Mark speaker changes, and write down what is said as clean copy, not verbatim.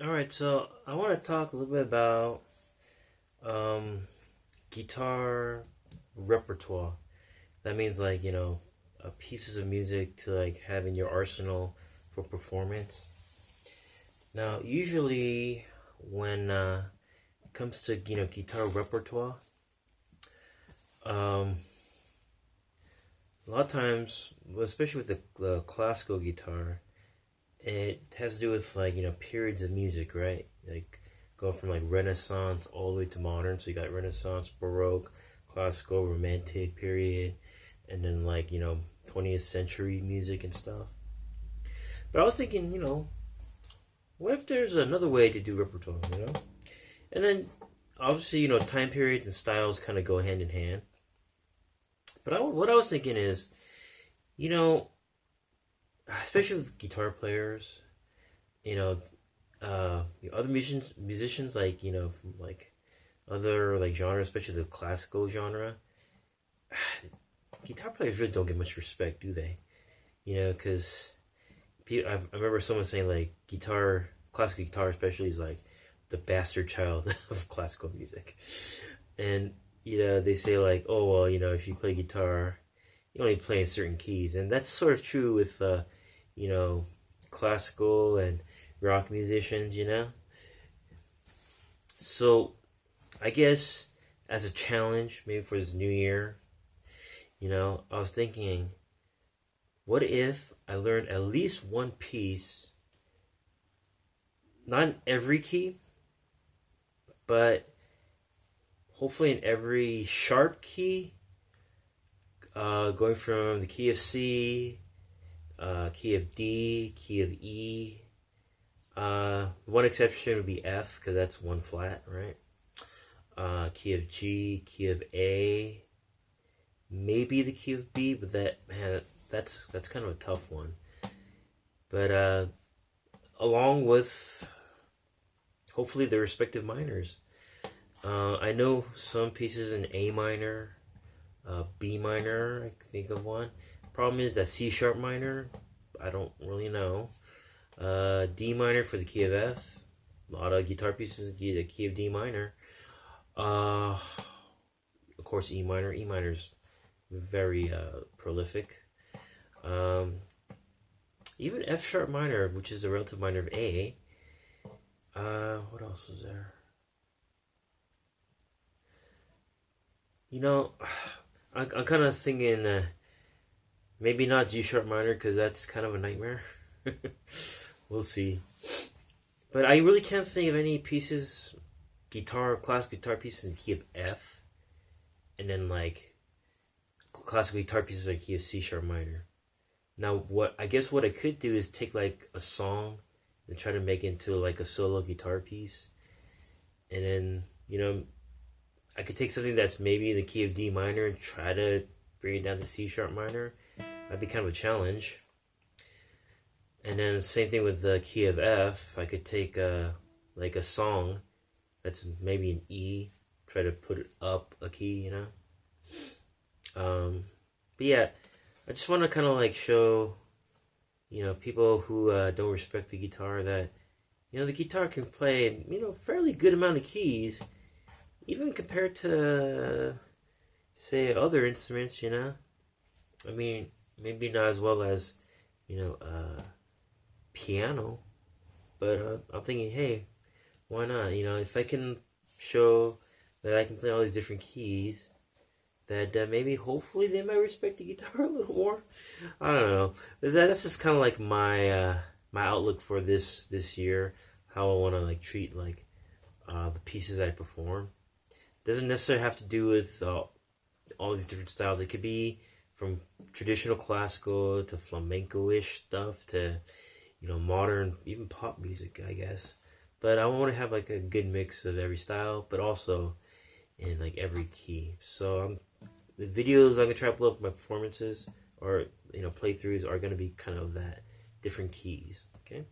Speaker 1: All right, so I want to talk a little bit about um, guitar repertoire. That means pieces of music to like have in your arsenal for performance. Now, usually when it comes to guitar repertoire, um, a lot of times, especially with the classical guitar, it has to do with periods of music, right? Like go from like Renaissance all the way to modern. So you got Renaissance, Baroque, classical, Romantic period, and then 20th century music and stuff. But I was thinking, what if there's another way to do repertoire, And then obviously, time periods and styles kind of go hand in hand. But what I was thinking is, you know, especially with guitar players, you know, other musicians from like other like genres, especially the classical genre, guitar players really don't get much respect, do they? Because I remember someone saying like classical guitar especially is like the bastard child of classical music, and they say like, oh well, if you play guitar, you only play in certain keys, and that's sort of true with you know, classical and rock musicians, So I guess as a challenge, maybe for this new year, I was thinking, what if I learned at least one piece, not in every key, but hopefully in every sharp key, going from the key of C, key of D, key of E. One exception would be F because that's one flat, right? Key of G, key of A, maybe the key of B, but that's kind of a tough one. But along with hopefully the respective minors, I know some pieces in A minor, B minor. I can think of one. Problem is that C sharp minor, I don't really know. D minor for the key of F. A lot of guitar pieces get the key of D minor. Of course, E minor. E minor is very prolific. Even F sharp minor, which is a relative minor of A. What else is there? I'm kind of thinking maybe not G sharp minor because that's kind of a nightmare. We'll see. But I really can't think of any pieces, classical guitar pieces in key of F, and then like classical guitar pieces in key of C sharp minor. Now, what I could do is take like a song and try to make it into like a solo guitar piece, and then I could take something that's maybe in the key of D minor and try to bring it down to C sharp minor. That'd be kind of a challenge. And then the same thing with the key of F. I could take like a song that's maybe an E, try to put it up a key, But yeah, I just want to kind of like show, people who don't respect the guitar that, the guitar can play, fairly good amount of keys, even compared to, say, other instruments, I mean, maybe not as well as, piano, but I'm thinking, hey, why not? If I can show that I can play all these different keys, that maybe hopefully they might respect the guitar a little more. I don't know. But that's just kind of like my outlook for this year. How I want to like treat like the pieces I perform. Doesn't necessarily have to do with all these different styles. It could be from traditional classical to flamenco-ish stuff to modern, even pop music, I guess. But I want to have like a good mix of every style, but also in like every key. So the videos I'm gonna try to upload for my performances or playthroughs are gonna be kind of that different keys. Okay.